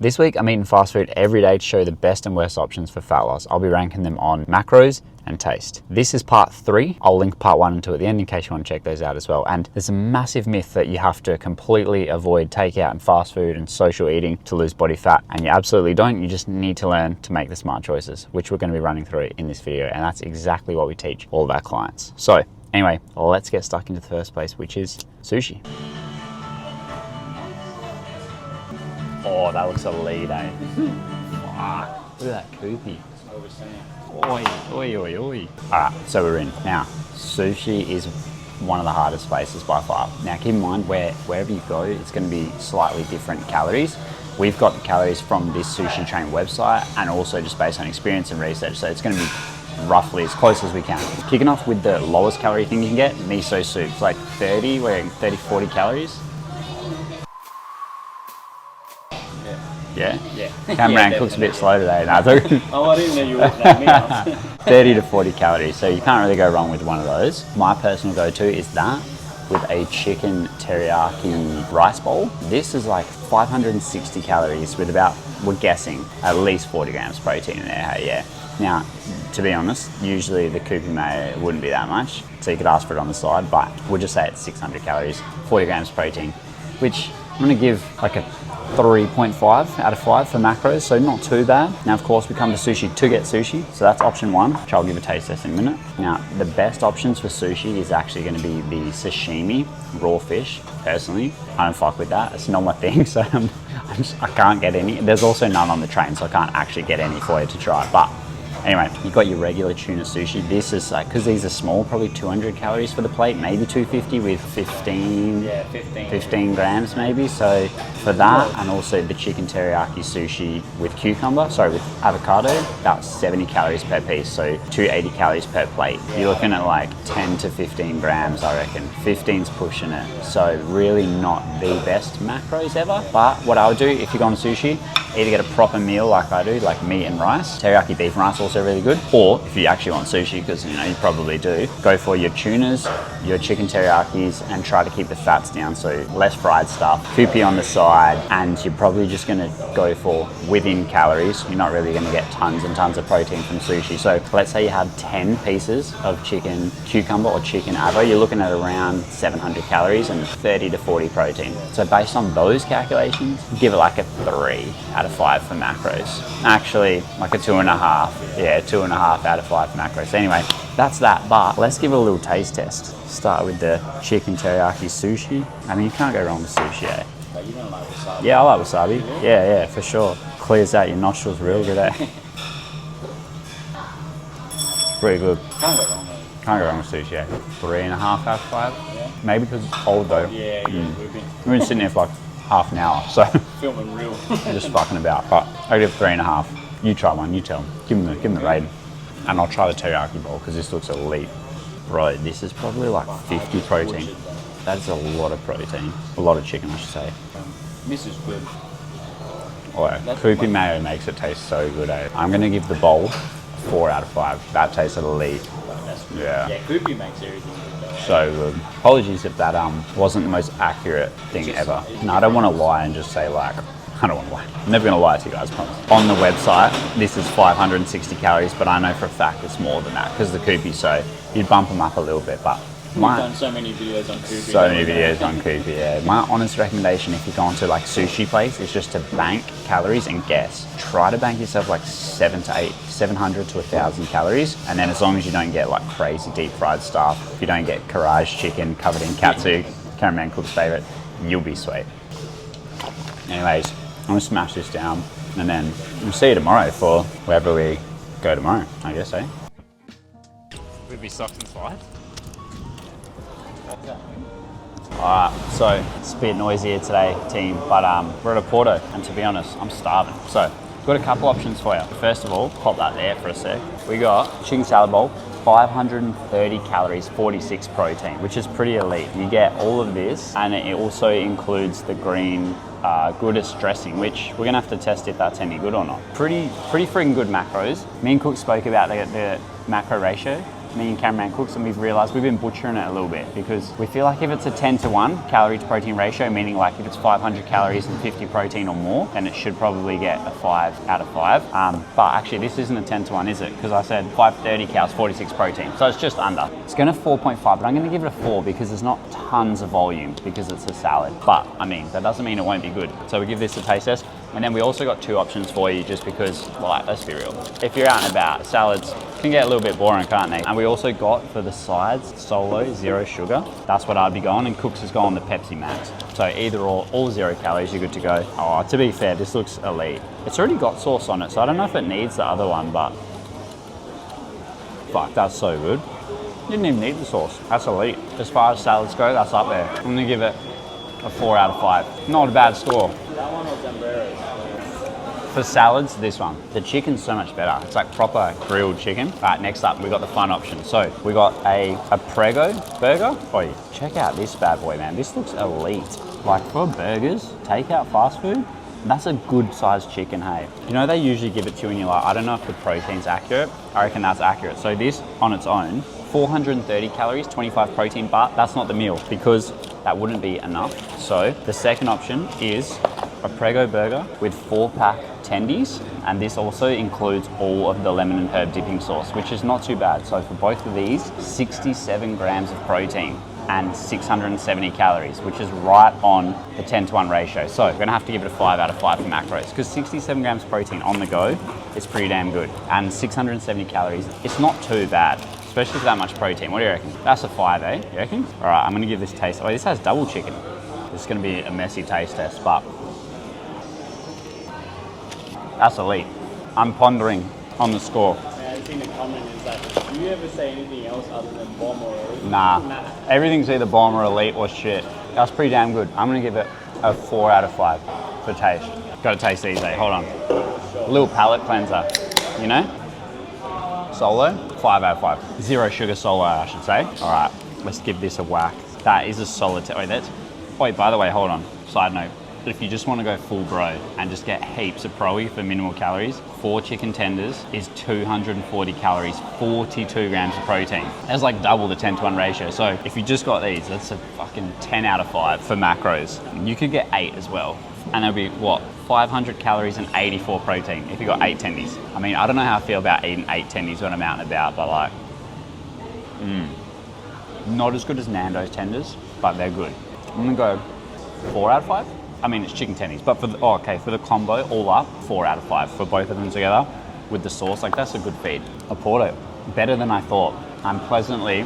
This week I'm eating fast food every day to show the best and worst options for fat loss. I'll be ranking them on macros and taste. This is part 3. I'll link part 1 and 2 at the end in case you want to check those out as well. And there's a massive myth that you have to completely avoid takeout and fast food and social eating to lose body fat, and you absolutely don't. You just need to learn to make the smart choices, which we're going to be running through in this video, and that's exactly what we teach all of our clients. So anyway, let's get stuck into the first place, which is sushi. Oh, that looks elite, eh? Fuck, look at that koopy. Oi, oi, oi, oi. Alright, so we're in. Now, sushi is one of the hardest places by far. Now, keep in mind, wherever you go, it's going to be slightly different calories. We've got the calories from this Sushi Train website and also just based on experience and research, so it's going to be roughly as close as we can. Kicking off with the lowest calorie thing you can get, miso soup. It's like 40 calories. Yeah? Yeah. Cameron cooks a bit slow today. No, oh, I didn't know you were looking at me. 30 to 40 calories, so you can't really go wrong with one of those. My personal go-to is that with a chicken teriyaki rice bowl. This is like 560 calories with about, we're guessing, at least 40 grams protein in there, hey, yeah. Now, to be honest, usually the kupi mayo wouldn't be that much, so you could ask for it on the side, but we'll just say it's 600 calories, 40 grams protein, which I'm gonna give like a 3.5 out of 5 for macros, so not too bad. Now, of course, we come to sushi to get sushi, so that's option 1, which I'll give a taste test in a minute. Now, the best options for sushi is actually going to be the sashimi, raw fish. Personally, I don't fuck with that. It's not my thing, so I can't get any. There's also none on the train, so I can't actually get any for you to try. But anyway, you've got your regular tuna sushi. This is like, because these are small, probably 200 calories for the plate, maybe 250 with 15 grams maybe. So for that, and also the chicken teriyaki sushi with with avocado, about 70 calories per piece, so 280 calories per plate. You're looking at like 10 to 15 grams, I reckon. 15's pushing it. So really not the best macros ever. But what I would do if you're going to sushi, either get a proper meal like I do, like meat and rice. Teriyaki beef and rice also really good. Or if you actually want sushi, because you know you probably do, go for your tunas, your chicken teriyakis, and try to keep the fats down, so less fried stuff. Kupi on the side, and you're probably just going to go for within calories. You're not really going to get tons and tons of protein from sushi. So let's say you had 10 pieces of chicken cucumber or chicken avo, you're looking at around 700 calories and 30 to 40 protein. So based on those calculations, give it like a 3 out of 5 for macros. Actually, like a 2.5. Yeah, 2.5 out of 5 macros. Anyway, that's that. But let's give it a little taste test. Start with the chicken teriyaki sushi. I mean, you can't go wrong with sushi, eh? But you don't like wasabi? Yeah, I like wasabi. Yeah, for sure. Clears out your nostrils real good, eh? Pretty good. Can't go wrong, though. Can't go wrong with sushi, eh? 3.5 out of 5. Yeah. Maybe because it's cold, though. Yeah, we've been sitting there for like half an hour, so filming real. Just fucking about. But I give it 3.5. You try one, you tell them. Give them the rating. And I'll try the teriyaki bowl because this looks elite. Bro, this is probably like 50 protein. That is a lot of protein. A lot of chicken, I should say. This is good. Oh, kupi mayo makes it taste so good, eh? I'm going to give the bowl 4 out of 5. That tastes elite. Yeah. Yeah, kupi makes everything good though. So good. Apologies if that wasn't the most accurate thing ever. No, I don't want to lie and just say like, I don't want to lie. I'm never going to lie to you guys, promise. On the website, this is 560 calories, but I know for a fact it's more than that because the kupi, so you'd bump them up a little bit, but we've done so many videos on kupi. So many videos on kupi, yeah. My honest recommendation if you're going to like sushi place is just to bank calories and guess. Try to bank yourself like 700 to 1,000 calories, and then as long as you don't get like crazy deep fried stuff, if you don't get karaage chicken covered in katsu, cameraman cook's favorite, you'll be sweet. Anyways, I'm gonna smash this down, and then we'll see you tomorrow for wherever we go tomorrow, I guess, eh? We'd be socked and slide. Alright, so it's a bit noisy here today, team, but we're at Oporto, and to be honest, I'm starving. So, we've got a couple options for you. First of all, pop that there for a sec. We got chicken salad bowl, 530 calories, 46 protein, which is pretty elite. You get all of this, and it also includes the green goodest dressing, which we're gonna have to test if that's any good or not. Pretty freaking good macros. Me and Cook spoke about the macro ratio. me and Cameraman Cooks, and we've realized we've been butchering it a little bit because we feel like if it's a 10-to-1 calorie to protein ratio, meaning like if it's 500 calories and 50 protein or more, then it should probably get a 5 out of 5. But actually this isn't a 10-to-1, is it? Because I said 530 calories, 46 protein. So it's just under. It's going to 4.5, but I'm going to give it a 4 because there's not tons of volume because it's a salad. But I mean, that doesn't mean it won't be good. So we give this a taste test. And then we also got 2 options for you just because, well, like, let's be real. If you're out and about, salads can get a little bit boring, can't they? And we also got for the sides, solo, 0 sugar. That's what I'd be going, and Cooks is going the Pepsi Max. So either or, all 0 calories, you're good to go. Oh, to be fair, this looks elite. It's already got sauce on it, so I don't know if it needs the other one, but fuck, that's so good. Didn't even need the sauce. That's elite. As far as salads go, that's up there. I'm gonna give it a 4 out of 5. Not a bad score. That one or Zambrero? For salads, this one. The chicken's so much better. It's like proper grilled chicken. All right, next up, we got the fun option. So we got a Prego burger. Oh, check out this bad boy, man. This looks elite. Like for burgers, takeout fast food, that's a good sized chicken, hey. You know, they usually give it to you and you're like, I don't know if the protein's accurate. I reckon that's accurate. So this on its own, 430 calories, 25 protein, but that's not the meal because that wouldn't be enough. So the second option is a Prego burger with 4-pack tendies, and this also includes all of the lemon and herb dipping sauce, which is not too bad. So for both of these, 67 grams of protein and 670 calories, which is right on the 10-to-1 ratio. So we're gonna have to give it a 5 out of 5 for macros, because 67 grams of protein on the go is pretty damn good. And 670 calories, it's not too bad, especially for that much protein. What do you reckon? That's a 5, eh? You reckon? All right, I'm gonna give this taste. Oh, this has double chicken. This is gonna be a messy taste test, but that's elite. I'm pondering on the score. Yeah, I think the comment is that, do you ever say anything else other than bomb or elite? Nah. Everything's either bomb or elite or shit. That's pretty damn good. I'm gonna give it a 4 out of 5 for taste. Gotta taste these, eh? Hold on. A little palate cleanser, you know? Solo, 5 out of 5. 0 sugar solo, I should say. All right, let's give this a whack. That is a solid, wait, by the way, hold on. Side note, if you just want to go full bro and just get heaps of pro-y for minimal calories, 4 chicken tenders is 240 calories, 42 grams of protein. That's like double the 10-to-1 ratio. So if you just got these, that's a fucking 10 out of 5 for macros. You could get 8 as well. And there'll be, what, 500 calories and 84 protein if you got 8 tendies. I mean, I don't know how I feel about eating 8 tendies when I'm out and about, but like, not as good as Nando's tenders, but they're good. I'm gonna go 4 out of 5. I mean, it's chicken tendies, but for the combo, all up, 4 out of 5 for both of them together with the sauce. Like, that's a good feed. Oporto, better than I thought. I'm pleasantly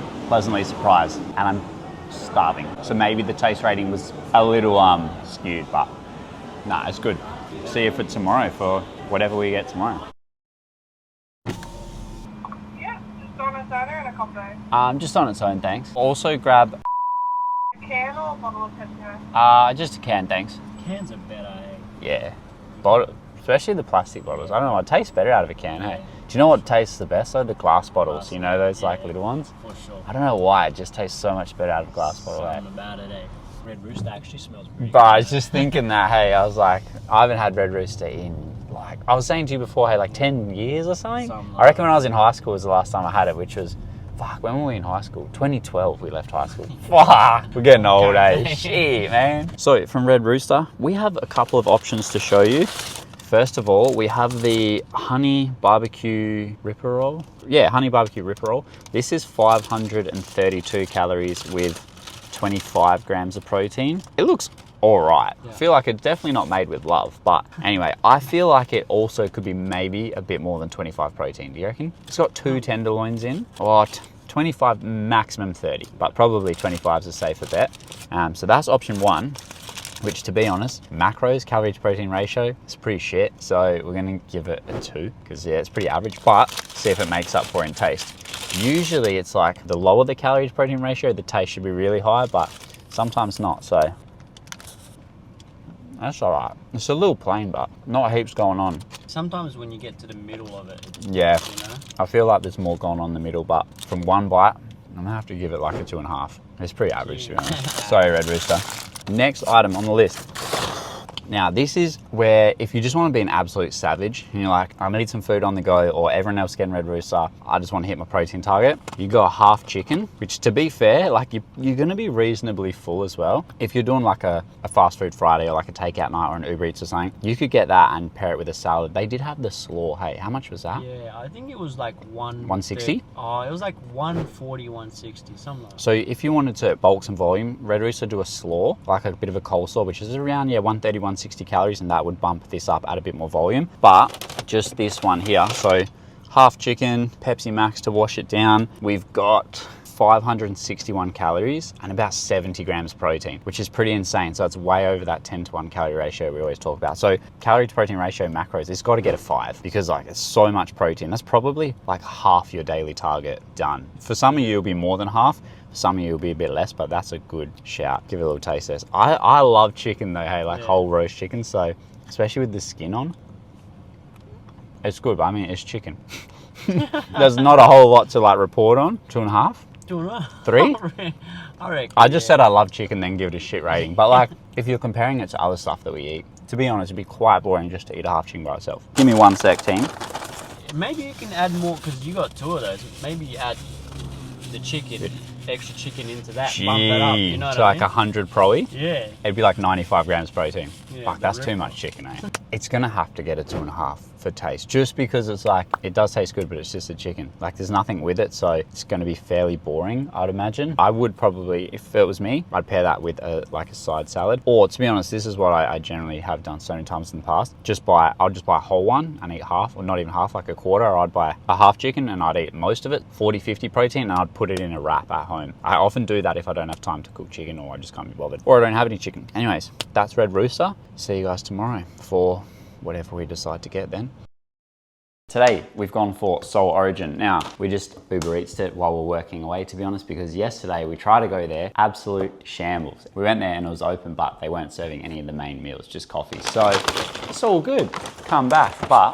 surprised, and I'm starving. So maybe the taste rating was a little skewed, but nah, it's good. See you for tomorrow for whatever we get tomorrow. Yeah, just on its own or in a combo? Just on its own, thanks. Also grab A can or a bottle of Pepsi? just a can, thanks. Cans are better, eh? Yeah, bottle, especially the plastic bottles. I don't know, it tastes better out of a can, hey? Do you know what tastes the best though? The glass bottles, you know, those like little ones? For sure. I don't know why, it just tastes so much better out of a glass bottle, eh? Something about it, eh? Red Rooster actually smells pretty But I was just thinking that, hey, I was like, I haven't had Red Rooster in, like, I was saying to you before, hey, like 10 years or something? I reckon when I was in high school was the last time I had it, which was, fuck, when were we in high school? 2012 we left high school. Fuck, we're getting old, eh? Shit, man. So from Red Rooster, we have a couple of options to show you. First of all, we have the honey barbecue ripper roll. Yeah, honey barbecue ripper roll. This is 532 calories with 25 grams of protein. It looks all right. I feel like it's definitely not made with love, but anyway, I feel like it also could be maybe a bit more than 25 protein. Do you reckon? It's got 2 tenderloins in. What? 25, maximum 30, but probably 25 is a safer bet. So that's option 1, which, to be honest, macros, calorie to protein ratio, is pretty shit. So we're gonna give it a 2, because yeah, it's pretty average, but see if it makes up for it in taste. Usually it's like the lower the calorie to protein ratio, the taste should be really high, but sometimes not, so that's all right. It's a little plain, but not heaps going on. Sometimes when you get to the middle of it, Yeah, you know? I feel like there's more going on in the middle, but from one bite, I'm gonna have to give it like a 2.5. It's pretty average, to be honest. Sorry, Red Rooster. Next item on the list Now, this is where if you just want to be an absolute savage and you're like, I need some food on the go, or everyone else getting Red Rooster, I just want to hit my protein target. You got a half chicken, which to be fair, like you're going to be reasonably full as well. If you're doing like a fast food Friday or like a takeout night or an Uber Eats or something, you could get that and pair it with a salad. They did have the slaw. Hey, how much was that? Yeah, I think it was like 160? Oh, it was like 140, 160, something like that. So if you wanted to bulk some volume, Red Rooster do a slaw, like a bit of a coleslaw, which is around 130, 160 calories, and that would bump this up, add a bit more volume. But just this one here, so half chicken, Pepsi Max to wash it down. We've got 561 calories and about 70 grams protein, which is pretty insane. So it's way over that 10:1 calorie ratio we always talk about. So calorie to protein ratio macros, it's got to get a 5 because like it's so much protein. That's probably like half your daily target done. For some of you, it'll be more than half. For some of you, it'll be a bit less, but that's a good shout. Give it a little taste test. I love chicken though, hey, like whole roast chicken. So especially with the skin on, it's good. But I mean, it's chicken. There's not a whole lot to like report on. 2.5? 2.5? 3? I reckon. I just said I love chicken, then give it a shit rating. But like, if you're comparing it to other stuff that we eat, to be honest, it'd be quite boring just to eat a half chicken by itself. Give me 1 sec, team. Maybe you can add more because you got 2 of those. Maybe you add the chicken, extra chicken into that. Bump that up. You know what to I like mean? 100 proe. Yeah. It'd be like 95 grams protein. Yeah, Fuck, that's too much chicken, eh? It's gonna have to get a 2.5 for taste, just because it's like, it does taste good, but it's just a chicken. Like there's nothing with it, so it's gonna be fairly boring, I'd imagine. I would probably, if it was me, I'd pair that with like a side salad. Or to be honest, this is what I generally have done so many times in the past. I'll just buy a whole one and eat half, or not even half, like a quarter. Or I'd buy a half chicken and I'd eat most of it, 40, 50 protein, and I'd put it in a wrap at home. I often do that if I don't have time to cook chicken, or I just can't be bothered, or I don't have any chicken. Anyways, that's Red Rooster. See you guys tomorrow for whatever we decide to get then. Today, we've gone for Soul Origin. Now, we just Uber Eats'd it while we're working away, to be honest, because yesterday we tried to go there, absolute shambles. We went there and it was open, but they weren't serving any of the main meals, just coffee. So, it's all good. Come back. But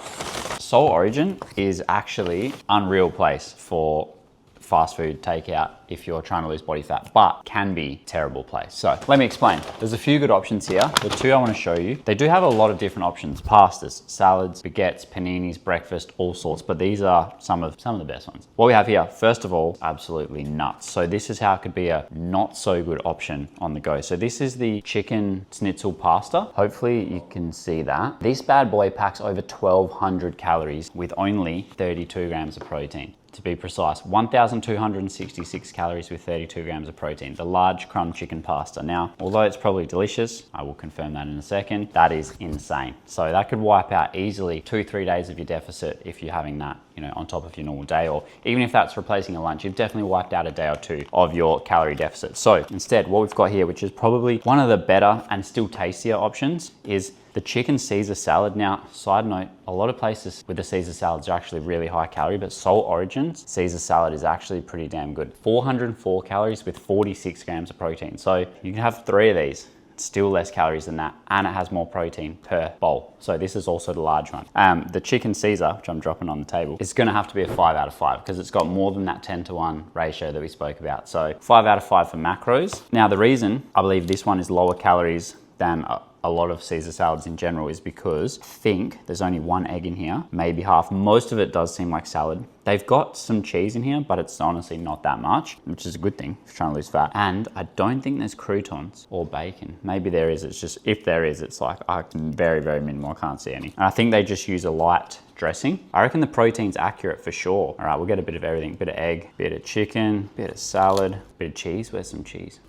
Soul Origin is actually unreal place for fast food takeout if you're trying to lose body fat, but can be terrible place. So let me explain. There's a few good options here. The 2 I want to show you, they do have a lot of different options: pastas, salads, baguettes, paninis, breakfast, all sorts, but these are some of the best ones. What we have here, first of all, absolutely nuts. So this is how it could be a not so good option on the go. So this is the chicken schnitzel pasta. Hopefully you can see that. This bad boy packs over 1,200 calories with only 32 grams of protein. To be precise, 1,266 calories with 32 grams of protein. The large crumb chicken pasta. Now, although it's probably delicious, I will confirm that in a second, that is insane. So that could wipe out easily 2-3 days of your deficit if you're having that, you know, on top of your normal day, or even if that's replacing a lunch, you've definitely wiped out a day or 2 of your calorie deficit. So instead, what we've got here, which is probably one of the better and still tastier options, is the chicken Caesar salad. Now, side note, a lot of places with the Caesar salads are actually really high calorie, but Soul Origin's Caesar salad is actually pretty damn good. 404 calories with 46 grams of protein. So you can have 3 of these. Still less calories than that, and it has more protein per bowl. So this is also the large one. The chicken Caesar, which I'm dropping on the table, is gonna have to be a 5 out of 5 because it's got more than that 10:1 ratio that we spoke about. So 5 out of 5 for macros. Now the reason I believe this one is lower calories than a lot of Caesar salads in general is because I think there's only 1 egg in here, maybe half. Most of it does seem like salad. They've got some cheese in here, but it's honestly not that much, which is a good thing if you're trying to lose fat. And I don't think there's croutons or bacon. Maybe there is, it's just, if there is, it's like very, very minimal. I can't see any. And I think they just use a light dressing. I reckon the protein's accurate for sure. All right, we'll get a bit of everything. Bit of egg, bit of chicken, bit of salad, bit of cheese. Where's some cheese?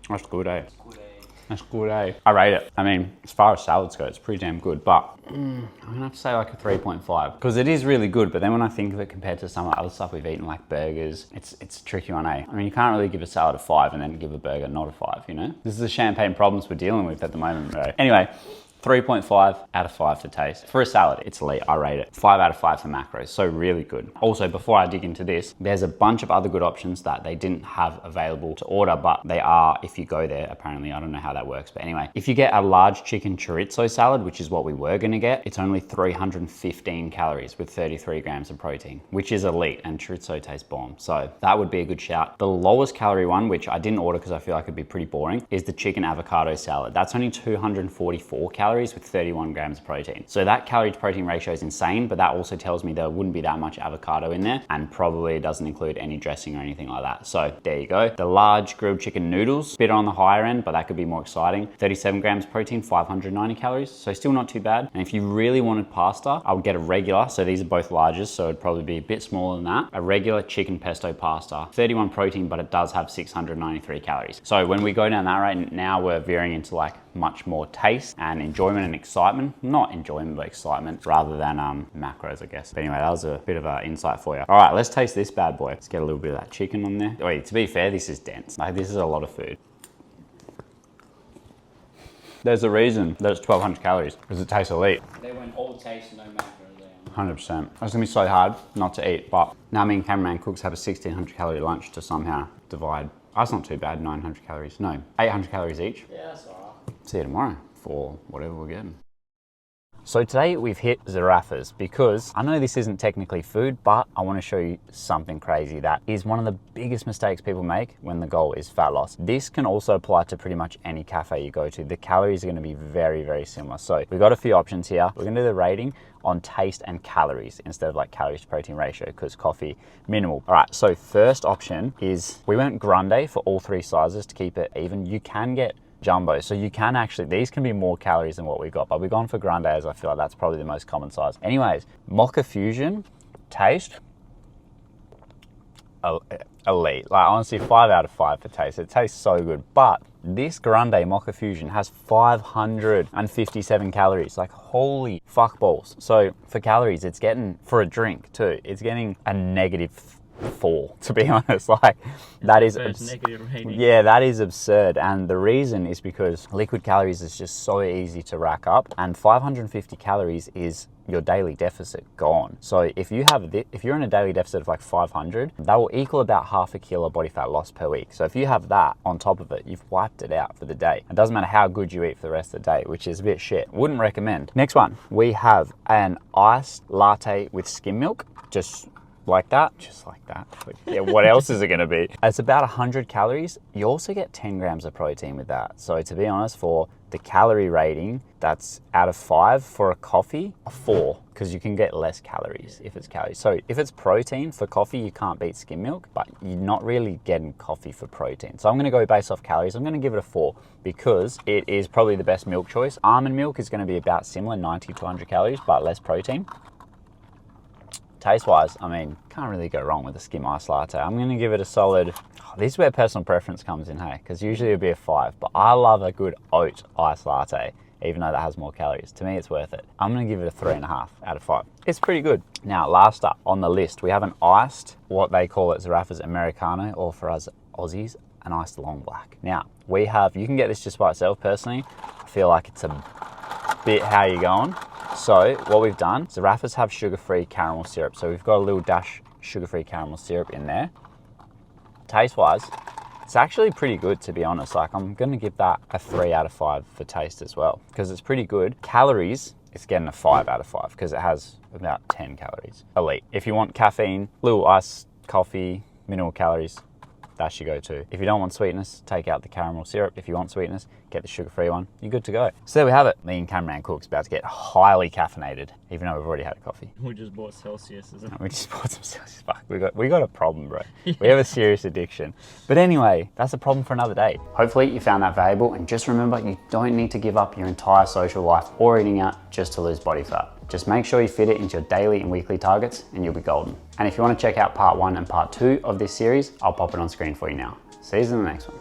That's good, eh? That's good, eh? I rate it. I mean, as far as salads go, it's pretty damn good, but I'm gonna have to say like a 3.5 because it is really good, but then when I think of it compared to some of the other stuff we've eaten, like burgers, it's a tricky one, eh? I mean, you can't really give a salad a 5 and then give a burger not a 5, you know? This is the champagne problems we're dealing with at the moment, bro. Anyway, 3.5 out of 5 for taste. For a salad, it's elite, I rate it. 5 out of 5 for macros, so really good. Also, before I dig into this, there's a bunch of other good options that they didn't have available to order, but they are if you go there, apparently. I don't know how that works, but anyway. If you get a large chicken chorizo salad, which is what we were gonna get, it's only 315 calories with 33 grams of protein, which is elite, and chorizo tastes bomb. So that would be a good shout. The lowest calorie one, which I didn't order because I feel like it'd be pretty boring, is the chicken avocado salad. That's only 244 calories with 31 grams of protein. So that calorie to protein ratio is insane, but that also tells me there wouldn't be that much avocado in there, and probably doesn't include any dressing or anything like that. So there you go. The large grilled chicken noodles, bit on the higher end, but that could be more exciting. 37 grams of protein, 590 calories, so still not too bad. And if you really wanted pasta, I would get a regular, so these are both larges, so it'd probably be a bit smaller than that. A regular chicken pesto pasta, 31 protein, but it does have 693 calories. So when we go down that rate, now we're veering into like much more taste and enjoyment and excitement. Not enjoyment, but excitement, rather than macros, I guess. But anyway, that was a bit of an insight for you. All right, let's taste this bad boy. Let's get a little bit of that chicken on there. Wait, to be fair, this is dense. Like, this is a lot of food. There's a reason that it's 1,200 calories, because it tastes elite. They went all taste, no macros there. 100%. It's gonna be so hard not to eat, but now me and cameraman Cooks have a 1,600 calorie lunch to somehow divide. That's not too bad, 900 calories. No, 800 calories each. Yeah, that's all right. See you tomorrow for whatever we're getting. So today we've hit Zarrafas because I know this isn't technically food, but I want to show you something crazy that is one of the biggest mistakes people make when the goal is fat loss. This can also apply to pretty much any cafe you go to. The calories are going to be very, very similar. So we've got a few options here. We're going to do the rating on taste and calories instead of like calories to protein ratio, because coffee minimal. All right, so first option is we went grande for all three sizes to keep it even. You can get jumbo, so you can actually, these can be more calories than what we've got, but we've gone for grande as I feel like that's probably the most common size. Anyways, mocha fusion taste elite. Like honestly, 5 out of 5 for taste. It tastes so good, but this grande mocha fusion has 557 calories. Like holy fuck balls. So for calories, it's getting, for a drink too, it's getting a -4, to be honest. Like that is yeah, that is absurd. And the reason is because liquid calories is just so easy to rack up, and 550 calories is your daily deficit gone. So if you have if you're in a daily deficit of like 500, that will equal about half a kilo body fat loss per week. So if you have that on top of it, you've wiped it out for the day. It doesn't matter how good you eat for the rest of the day, which is a bit shit. Wouldn't recommend. Next one, we have an iced latte with skim milk, just like that. Yeah, what else is it gonna be? It's about 100 calories. You also get 10 grams of protein with that. So to be honest, for the calorie rating, that's out of 5. For a coffee, a 4, because you can get less calories if it's calories. So if it's protein for coffee, you can't beat skim milk, but you're not really getting coffee for protein. So I'm gonna go based off calories. I'm gonna give it a 4 because it is probably the best milk choice. Almond milk is gonna be about similar, 90 to 100 calories, but less protein. Taste-wise, I mean, can't really go wrong with a skim iced latte. I'm gonna give it a solid, this is where personal preference comes in, hey, because usually it'd be a 5, but I love a good oat iced latte, even though that has more calories. To me, it's worth it. I'm gonna give it a 3.5 out of 5. It's pretty good. Now, last up on the list, we have an iced, what they call it Zarrafas Americano, or for us Aussies, an iced long black. Now, we have, you can get this just by itself personally. I feel like it's a bit how you're going. So what we've done, Zarrafas have sugar-free caramel syrup. So we've got a little dash sugar-free caramel syrup in there. Taste-wise, it's actually pretty good, to be honest. Like I'm gonna give that a 3 out of 5 for taste as well, because it's pretty good. Calories, it's getting a 5 out of 5 because it has about 10 calories. Elite. If you want caffeine, little iced coffee, minimal calories, that's your go-to. If you don't want sweetness, take out the caramel syrup. If you want sweetness, get the sugar-free one. You're good to go. So there we have it. Me and cameraman Cook's about to get highly caffeinated, even though we've already had a coffee. We just bought Celsius, isn't it? We just bought some Celsius. Fuck, we got a problem, bro. Yeah. We have a serious addiction. But anyway, that's a problem for another day. Hopefully you found that valuable, and just remember, you don't need to give up your entire social life or eating out just to lose body fat. Just make sure you fit it into your daily and weekly targets and you'll be golden. And if you want to check out part 1 and part 2 of this series, I'll pop it on screen for you now. See you in the next one.